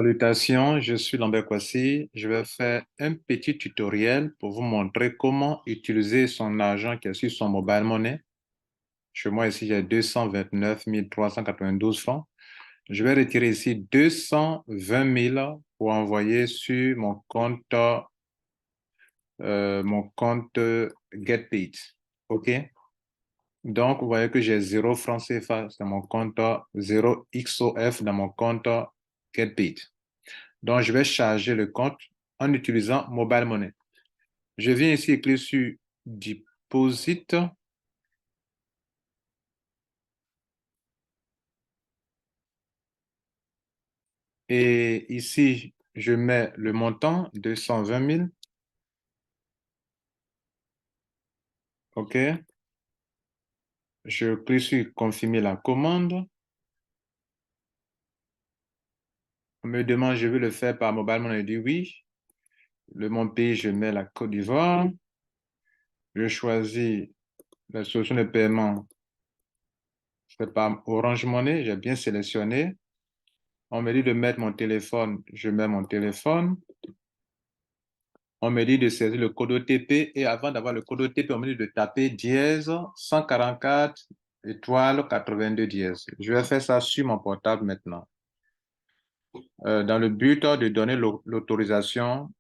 Salutations, je suis Lambert Kwasi. Je vais faire un petit tutoriel pour vous montrer comment utiliser son argent qui est sur son mobile money. Chez moi, ici, j'ai 229 392 francs. Je vais retirer ici 220 000 pour envoyer sur mon compte GetPaid. OK? Donc, vous voyez que j'ai 0 francs CFA dans mon compte, 0 XOF dans mon compte GetPaid. Donc, je vais charger le compte en utilisant Mobile Money. Je viens ici cliquer sur Deposit. Et ici, je mets le montant, 220 000. OK. Je clique sur Confirmer la commande. On me demande, je veux le faire par Mobile Money. Je dis oui. Mon pays, je mets la Côte d'Ivoire. Je choisis la solution de paiement. C'est par Orange Money. J'ai bien sélectionné. On me dit de mettre mon téléphone. Je mets mon téléphone. On me dit de saisir le code OTP et avant d'avoir le code OTP, on me dit de taper dièse 144 étoile 82 dièse. Je vais faire ça sur mon portable maintenant. Dans le but de donner l'autorisation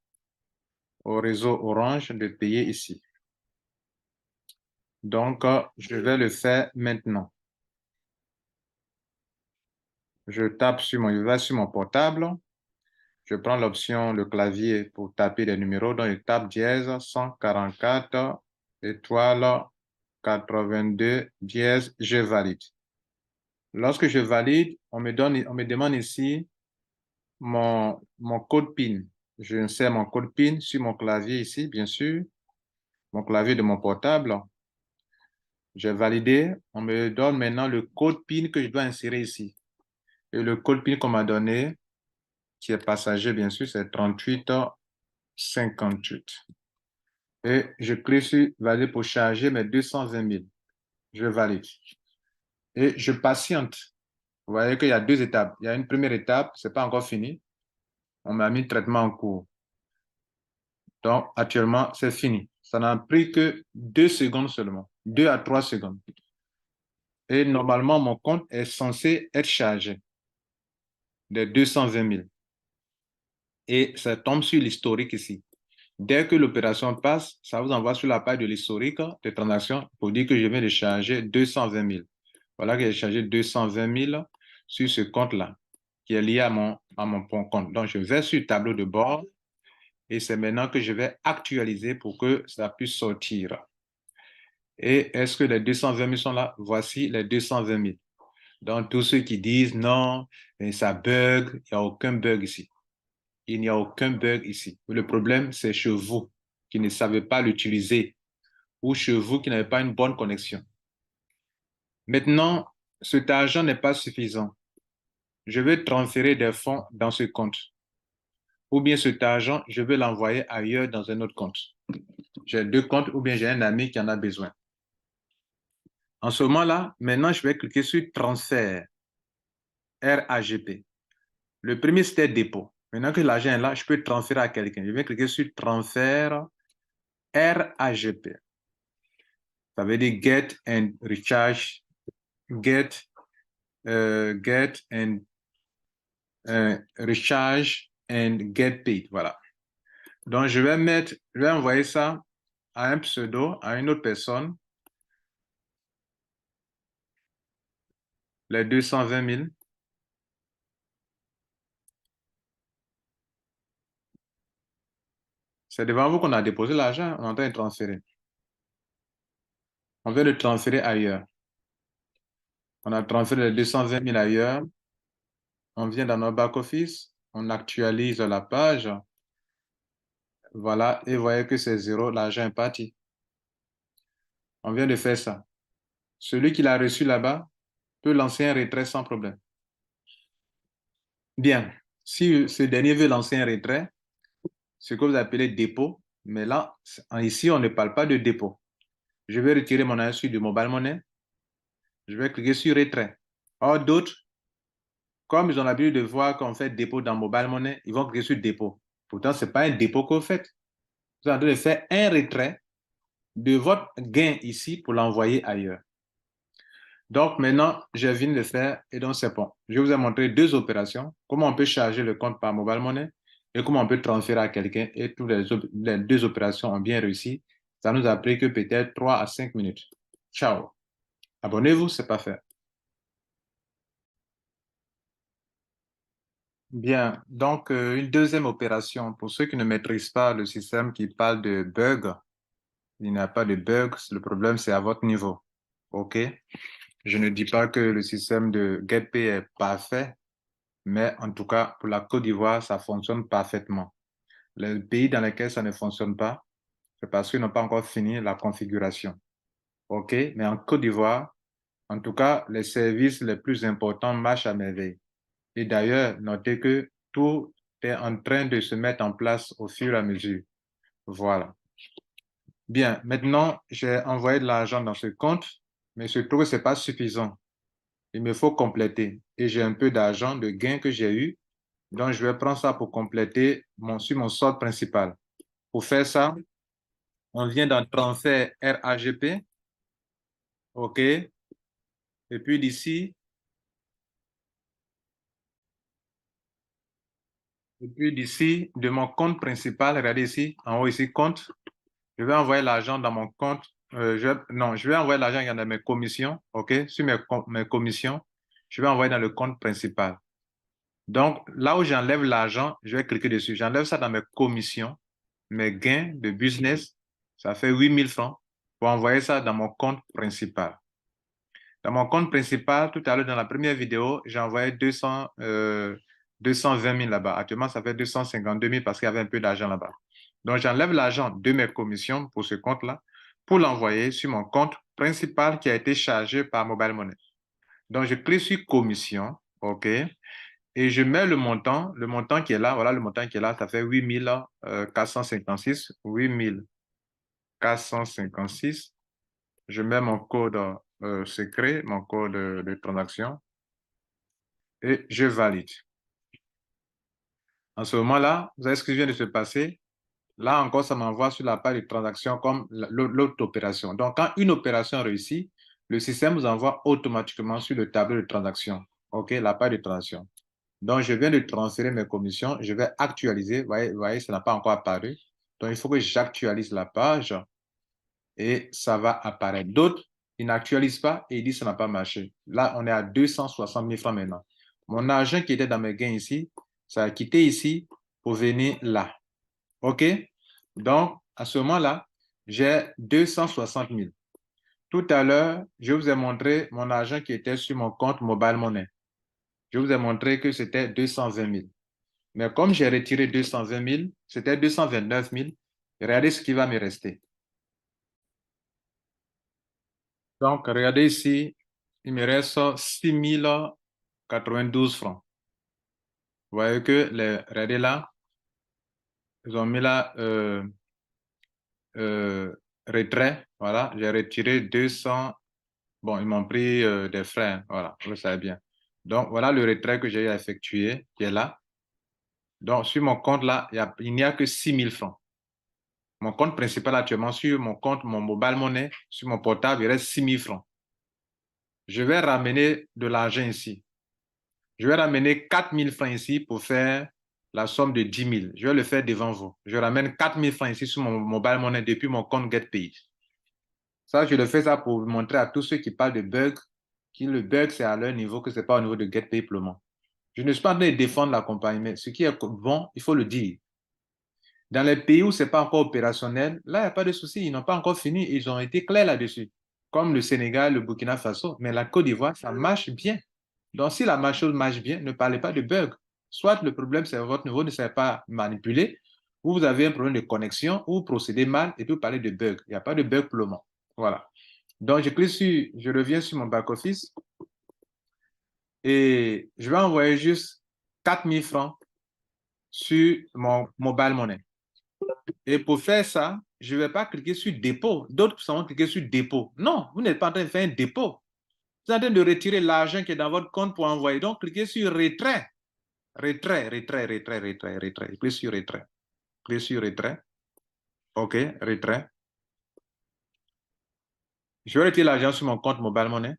au réseau Orange de payer ici. Donc, je vais le faire maintenant. Je vais sur mon portable. Je prends l'option, le clavier pour taper les numéros. Donc, je tape dièse 144 étoile 82 dièse, je valide. Lorsque je valide, on me demande ici mon code PIN. Je insère mon code PIN sur mon clavier ici, bien sûr, mon clavier de mon portable. J'ai validé. On me donne maintenant le code PIN que je dois insérer ici. Et le code PIN qu'on m'a donné, qui est passager, bien sûr, c'est 3858. Et je clique sur valider pour charger mes 220 000. Je valide. Et je patiente. Vous voyez qu'il y a deux étapes. Il y a une première étape, ce n'est pas encore fini. On m'a mis le traitement en cours. Donc, actuellement, c'est fini. Ça n'a pris que 2 secondes seulement. 2 à 3 secondes. Et normalement, mon compte est censé être chargé de 220 000. Et ça tombe sur l'historique ici. Dès que l'opération passe, ça vous envoie sur la page de l'historique des transactions pour dire que je viens de charger 220 000. Voilà que j'ai chargé 220 000 sur ce compte-là, qui est lié à mon compte. Donc, je vais sur le tableau de bord et c'est maintenant que je vais actualiser pour que ça puisse sortir. Et est-ce que les 220 000 sont là? Voici les 220 000. Donc, tous ceux qui disent non, ça bug, il n'y a aucun bug ici. Il n'y a aucun bug ici. Le problème, c'est chez vous qui ne savez pas l'utiliser ou chez vous qui n'avez pas une bonne connexion. Maintenant, cet argent n'est pas suffisant. Je vais transférer des fonds dans ce compte. Ou bien cet argent, je vais l'envoyer ailleurs dans un autre compte. J'ai 2 comptes ou bien j'ai un ami qui en a besoin. En ce moment-là, maintenant, je vais cliquer sur transfert, RAGP. Le premier, c'était dépôt. Maintenant que l'argent est là, je peux transférer à quelqu'un. Je vais cliquer sur transfert, RAGP. Ça veut dire get and recharge, get and recharge and get paid. Voilà. Donc, je vais envoyer ça à un pseudo, à une autre personne, les 220 000. C'est devant vous qu'on a déposé l'argent, on est en train de transférer. On vient de transférer ailleurs. On a transféré les 220 000 ailleurs. On vient dans notre back-office, on actualise la page. Voilà, et vous voyez que c'est 0, l'argent est parti. On vient de faire ça. Celui qui l'a reçu là-bas peut lancer un retrait sans problème. Bien, si ce dernier veut lancer un retrait, ce que vous appelez dépôt, mais là, ici, on ne parle pas de dépôt. Je vais retirer mon argent du Mobile Money. Je vais cliquer sur retrait. Or, d'autres, comme ils ont l'habitude de voir qu'on fait dépôt dans Mobile Money, ils vont cliquer sur dépôt. Pourtant, ce n'est pas un dépôt que vous faites. Vous êtes en train de faire un retrait de votre gain ici pour l'envoyer ailleurs. Donc maintenant, je viens de le faire et donc c'est bon. Je vous ai montré deux opérations, comment on peut charger le compte par Mobile Money et comment on peut transférer à quelqu'un et toutes les deux opérations ont bien réussi. Ça nous a pris que peut-être 3 à 5 minutes. Ciao. Abonnez-vous, c'est pas fait. Bien, donc une deuxième opération pour ceux qui ne maîtrisent pas le système qui parle de bug. Il n'y a pas de bug, le problème c'est à votre niveau. OK? Je ne dis pas que le système de GetPay est parfait, mais en tout cas, pour la Côte d'Ivoire, ça fonctionne parfaitement. Les pays dans lesquels ça ne fonctionne pas, c'est parce qu'ils n'ont pas encore fini la configuration. OK? Mais en Côte d'Ivoire, en tout cas, les services les plus importants marchent à merveille. Et d'ailleurs, notez que tout est en train de se mettre en place au fur et à mesure. Voilà. Bien, maintenant, j'ai envoyé de l'argent dans ce compte, mais je trouve que ce n'est pas suffisant. Il me faut compléter. Et j'ai un peu d'argent de gain que j'ai eu. Donc, je vais prendre ça pour compléter sur mon solde principal. Pour faire ça, on vient dans transfert RAGP. OK. Et puis d'ici, de mon compte principal, regardez ici, en haut ici, compte. Je vais envoyer l'argent dans mon compte. Non, je vais envoyer l'argent dans mes commissions. OK. Sur mes commissions, je vais envoyer dans le compte principal. Donc, là où j'enlève l'argent, je vais cliquer dessus. J'enlève ça dans mes commissions, mes gains de business. Ça fait 8 000 francs pour envoyer ça dans mon compte principal. Dans mon compte principal, tout à l'heure, dans la première vidéo, j'ai envoyé 220 000 là-bas. Actuellement, ça fait 252 000 parce qu'il y avait un peu d'argent là-bas. Donc, j'enlève l'argent de mes commissions pour ce compte-là pour l'envoyer sur mon compte principal qui a été chargé par Mobile Money. Donc, je clique sur commission. OK. Et je mets le montant qui est là, voilà le montant qui est là, ça fait 8 456, 8 456. Je mets mon code secret, mon code de transaction et je valide. En ce moment-là, vous savez ce qui vient de se passer? Là encore, ça m'envoie sur la page de transaction comme l'autre opération. Donc, quand une opération réussit, le système vous envoie automatiquement sur le tableau de transaction. OK, la page de transaction. Donc, je viens de transférer mes commissions. Je vais actualiser. Vous voyez, ça n'a pas encore apparu. Donc, il faut que j'actualise la page et ça va apparaître. D'autres, ils n'actualisent pas et ils disent que ça n'a pas marché. Là, on est à 260 000 francs maintenant. Mon argent qui était dans mes gains ici, ça a quitté ici pour venir là. OK? Donc, à ce moment-là, j'ai 260 000. Tout à l'heure, je vous ai montré mon argent qui était sur mon compte Mobile Money. Je vous ai montré que c'était 220 000. Mais comme j'ai retiré 220 000, c'était 229 000. Regardez ce qui va me rester. Donc, regardez ici, il me reste 6 092 francs. Vous voyez que, regardez là, ils ont mis là retrait. Voilà, j'ai retiré 200. Bon, ils m'ont pris des frais. Voilà, vous le savez bien. Donc, voilà le retrait que j'ai effectué, qui est là. Donc, sur mon compte là, il n'y a que 6 000 francs. Mon compte principal actuellement, sur mon compte, mon Mobile Money, sur mon portable, il reste 6 000 francs. Je vais ramener de l'argent ici. Je vais ramener 4 000 francs ici pour faire la somme de 10 000. Je vais le faire devant vous. Je ramène 4 000 francs ici sur mon Mobile Money depuis mon compte GetPay. Ça, je le fais ça pour montrer à tous ceux qui parlent de bug, que le bug, c'est à leur niveau, que ce n'est pas au niveau de GetPay pour le moment. Je ne suis pas en train de défendre la compagnie, mais ce qui est bon, il faut le dire. Dans les pays où ce n'est pas encore opérationnel, là, il n'y a pas de souci. Ils n'ont pas encore fini. Ils ont été clairs là-dessus. Comme le Sénégal, le Burkina Faso. Mais la Côte d'Ivoire, ça marche bien. Donc, si la chose marche bien, ne parlez pas de bug. Soit le problème, c'est votre niveau, ne savez pas manipuler, ou vous avez un problème de connexion, ou vous procédez mal, et puis vous parlez de bug. Il n'y a pas de bug pour le moment. Voilà. Donc, je reviens sur mon back-office, et je vais envoyer juste 4 000 francs sur mon Mobile Money. Et pour faire ça, je ne vais pas cliquer sur dépôt. D'autres vont cliquer sur dépôt. Non, vous n'êtes pas en train de faire un dépôt. Vous êtes en train de retirer l'argent qui est dans votre compte pour envoyer. Donc, cliquez sur retrait. Retrait, retrait, retrait, retrait, retrait. Cliquez sur retrait. Cliquez sur retrait. OK, retrait. Je vais retirer l'argent sur mon compte Mobile Money.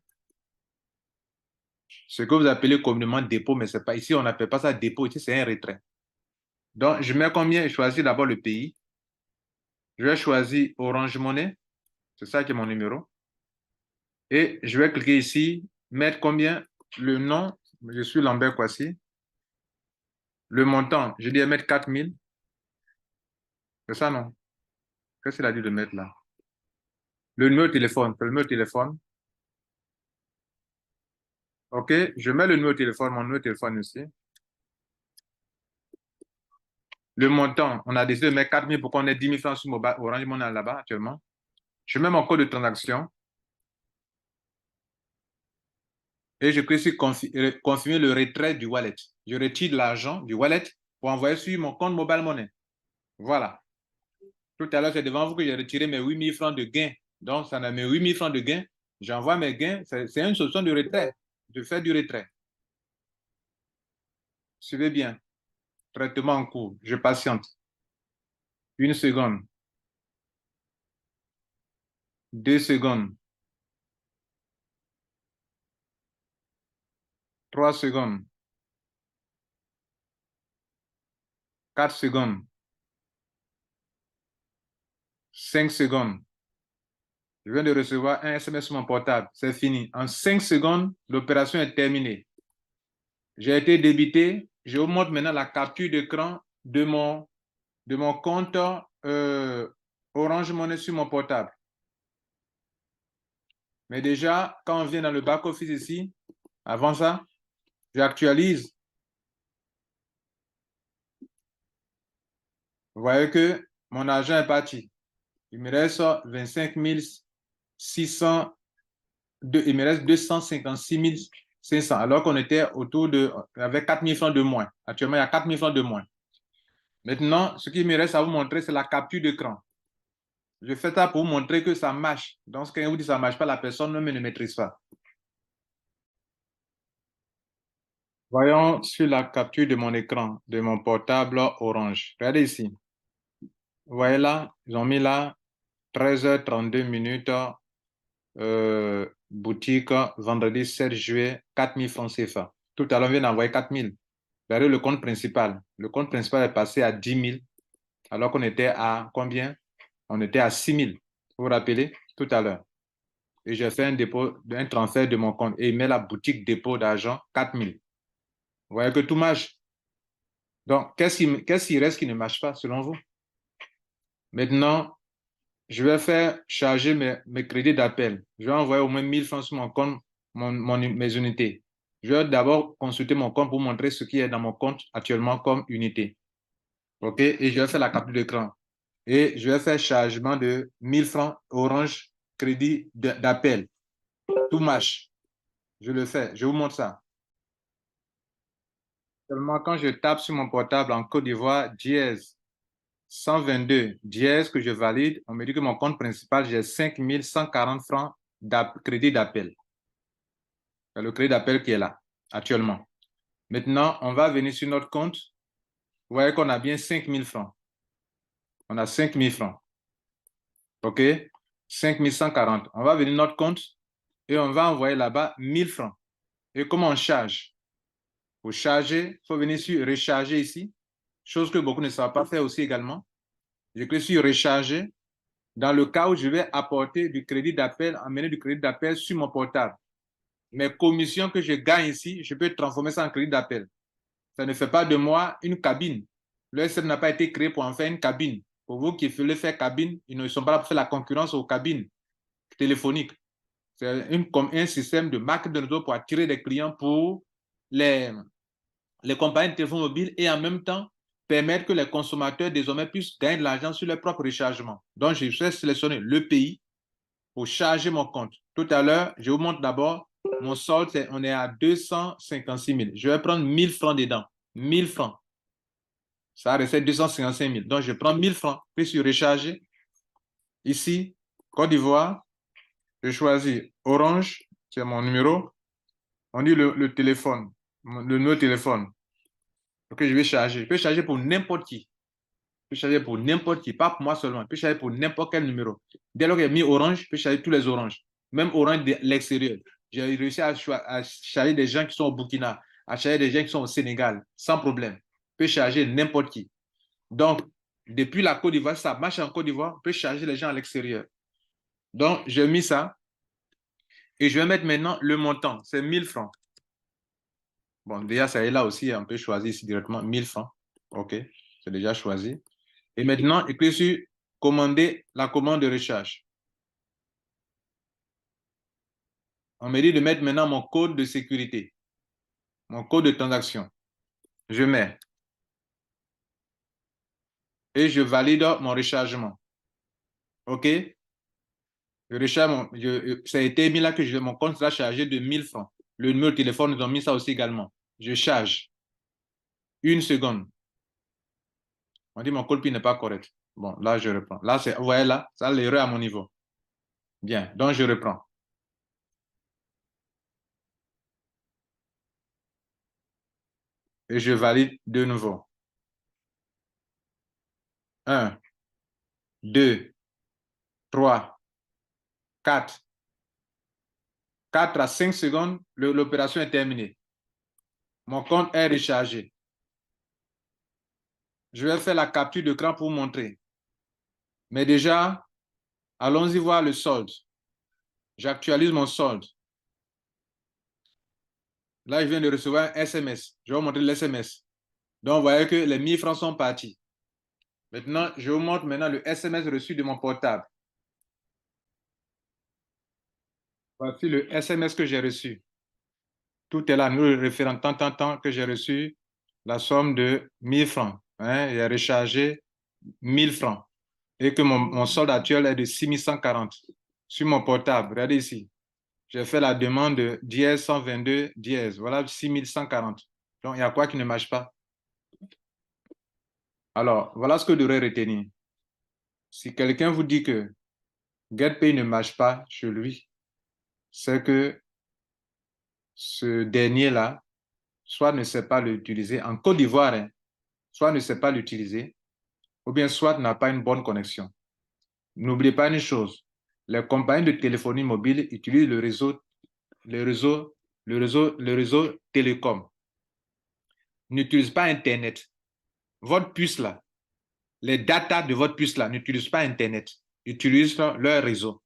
Ce que vous appelez communément dépôt, mais c'est pas ici, on n'appelle pas ça dépôt, ici c'est un retrait. Donc, je mets combien? Je choisis d'abord le pays. Je vais choisir Orange Money. C'est ça qui est mon numéro. Et je vais cliquer ici, mettre combien? Le nom, je suis Lambert Kwasi. Le montant, je dis mettre 4000. C'est ça, non? Qu'est-ce qu'il a dit de mettre là? Le numéro de téléphone, le numéro de téléphone. OK, je mets le numéro de téléphone, mon numéro de téléphone ici. Le montant, on a décidé de mettre 4000 pour qu'on ait 10 000 francs sur Orange Money là-bas actuellement. Je mets mon code de transaction et je clique sur confirmer le retrait du wallet. Je retire l'argent du wallet pour envoyer sur mon compte Mobile Money. Voilà. Tout à l'heure, c'est devant vous que j'ai retiré mes 8 000 francs de gain. Donc, ça a mes 8 000 francs de gain. J'envoie mes gains. C'est une solution de retrait. Je fais du retrait. Suivez bien. Traitement en cours. Je patiente. 1 seconde. 2 secondes. 3 secondes. 4 secondes. 5 secondes. Je viens de recevoir un SMS sur mon portable. C'est fini. En 5 secondes, l'opération est terminée. J'ai été débité. Je vous montre maintenant la capture d'écran de mon compte Orange Money sur mon portable. Mais déjà, quand on vient dans le back-office ici, avant ça, j'actualise. Vous voyez que mon argent est parti. Il me reste 25 600, il me reste 256 500, alors qu'on était autour de, avec 4 000 francs de moins. Actuellement, il y a 4 000 francs de moins. Maintenant, ce qui me reste à vous montrer, c'est la capture d'écran. Je fais ça pour vous montrer que ça marche. Donc, quand vous dit que ça ne marche pas, la personne même ne maîtrise pas. Voyons sur la capture de mon écran, de mon portable Orange. Regardez ici. Vous voyez là, ils ont mis là 13h32 minutes, boutique, vendredi 7 juillet, 4 000 francs CFA. Tout à l'heure, on vient d'envoyer 4 000. Regardez le compte principal. Le compte principal est passé à 10 000, alors qu'on était à combien? On était à 6 000. Vous vous rappelez? Tout à l'heure. Et j'ai fait un dépôt, un transfert de mon compte et il met la boutique dépôt d'argent 4 000. Vous voyez que tout marche. Donc, qu'est-ce qui reste qui ne marche pas selon vous? Maintenant, je vais faire charger mes crédits d'appel. Je vais envoyer au moins 1000 francs sur mon compte, mes unités. Je vais d'abord consulter mon compte pour montrer ce qui est dans mon compte actuellement comme unité. OK? Et je vais faire la capture d'écran. Et je vais faire chargement de 1000 francs Orange crédit d'appel. Tout marche. Je le fais. Je vous montre ça. Seulement quand je tape sur mon portable en Côte d'Ivoire, dièse 122 dièse que je valide, on me dit que mon compte principal, j'ai 5 140 francs crédit d'appel. C'est le crédit d'appel qui est là, actuellement. Maintenant, on va venir sur notre compte. Vous voyez qu'on a bien 5 000 francs. On a 5 000 francs. OK? 5 140. On va venir sur notre compte et on va envoyer là-bas 1000 francs. Et comment on charge? Pour charger, il faut venir sur recharger ici. Chose que beaucoup ne savent pas faire aussi également. Je clique sur recharger. Dans le cas où je vais apporter du crédit d'appel, amener du crédit d'appel sur mon portable. Mes commissions que je gagne ici, je peux transformer ça en crédit d'appel. Ça ne fait pas de moi une cabine. Le SM n'a pas été créé pour en faire une cabine. Pour vous qui voulez faire cabine, ils ne sont pas là pour faire la concurrence aux cabines téléphoniques. C'est un système de marque de réseau pour attirer des clients pour les compagnies de téléphone mobile et en même temps permettre que les consommateurs désormais puissent gagner de l'argent sur leur propre rechargement. Donc, je vais sélectionner le pays pour charger mon compte. Tout à l'heure, je vous montre d'abord mon solde, on est à 256 000. Je vais prendre 1000 francs dedans. 1000 francs. Ça reste 255 000. Donc, je prends 1000 francs, puis sur recharger. Ici, Côte d'Ivoire, je choisis Orange, c'est mon numéro. On dit le téléphone, le numéro de téléphone que je vais charger. Je peux charger pour n'importe qui. Je peux charger pour n'importe qui, pas pour moi seulement. Je peux charger pour n'importe quel numéro. Dès lors qu'il y a mis orange, je peux charger tous les oranges. Même orange de l'extérieur. J'ai réussi à charger des gens qui sont au Burkina, à charger des gens qui sont au Sénégal, sans problème. Je peux charger n'importe qui. Donc, depuis la Côte d'Ivoire, ça marche en Côte d'Ivoire, on peut charger les gens à l'extérieur. Donc, j'ai mis ça et je vais mettre maintenant le montant, c'est 1000 francs. Bon, déjà, ça est là aussi, on peut choisir ici directement 1000 francs. OK, c'est déjà choisi. Et maintenant, je clique sur commander la commande de recharge. On me dit de mettre maintenant mon code de sécurité, mon code de transaction. Je mets et je valide mon rechargement. OK? Le recharge, ça a été mis là que mon compte sera chargé de 1000 francs. Le numéro de téléphone, nous ont mis ça aussi également. Je charge. Une seconde. On dit mon code PIN n'est pas correct. Bon, là, je reprends. Là, vous voyez là, ça a l'erreur à mon niveau. Bien, donc je reprends. Et je valide de nouveau. 1, 2, 3, 4. 4 à 5 secondes, l'opération est terminée. Mon compte est rechargé. Je vais faire la capture d'écran pour vous montrer. Mais déjà, allons-y voir le solde. J'actualise mon solde. Là, je viens de recevoir un SMS. Je vais vous montrer l'SMS. Donc, vous voyez que les 1000 francs sont partis. Maintenant, je vous montre maintenant le SMS reçu de mon portable. Voici le SMS que j'ai reçu. Tout est là, nous référent tant que j'ai reçu la somme de 1000 francs. Hein, j'ai rechargé 1000 francs. Et que mon solde actuel est de 6140 sur mon portable. Regardez ici. J'ai fait la demande de dièse 122 dièse. Voilà 6140. Donc, il y a quoi qui ne marche pas? Alors, voilà ce que vous devrez retenir. Si quelqu'un vous dit que GetPay ne marche pas chez lui, c'est que ce dernier-là, soit ne sait pas l'utiliser en Côte d'Ivoire, hein, soit ne sait pas l'utiliser, ou bien soit n'a pas une bonne connexion. N'oubliez pas une chose, les compagnies de téléphonie mobile utilisent le réseau télécom. N'utilisent pas Internet. Votre puce là, les datas de votre puce là n'utilisent pas Internet, utilisent leur réseau.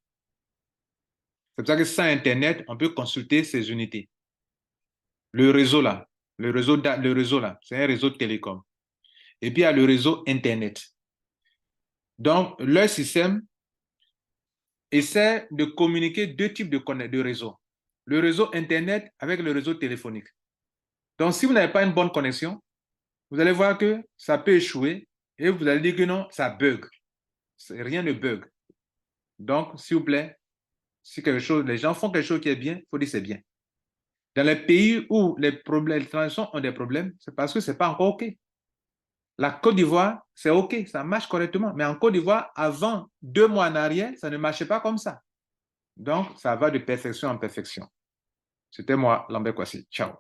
C'est pour ça que sans Internet, on peut consulter ces unités. Le réseau là, le réseau là, c'est un réseau télécom. Et puis il y a le réseau Internet. Donc, leur système essaie de communiquer deux types de réseaux. Le réseau Internet avec le réseau téléphonique. Donc, si vous n'avez pas une bonne connexion, vous allez voir que ça peut échouer et vous allez dire que non, ça bug. Rien ne bug. Donc, s'il vous plaît, si quelque chose, les gens font quelque chose qui est bien, il faut dire c'est bien. Dans les pays où les transactions ont des problèmes, c'est parce que ce n'est pas encore OK. La Côte d'Ivoire, c'est OK, ça marche correctement. Mais en Côte d'Ivoire, avant 2 mois en arrière, ça ne marchait pas comme ça. Donc, ça va de perfection en perfection. C'était moi, Lambert Kwasi. Ciao.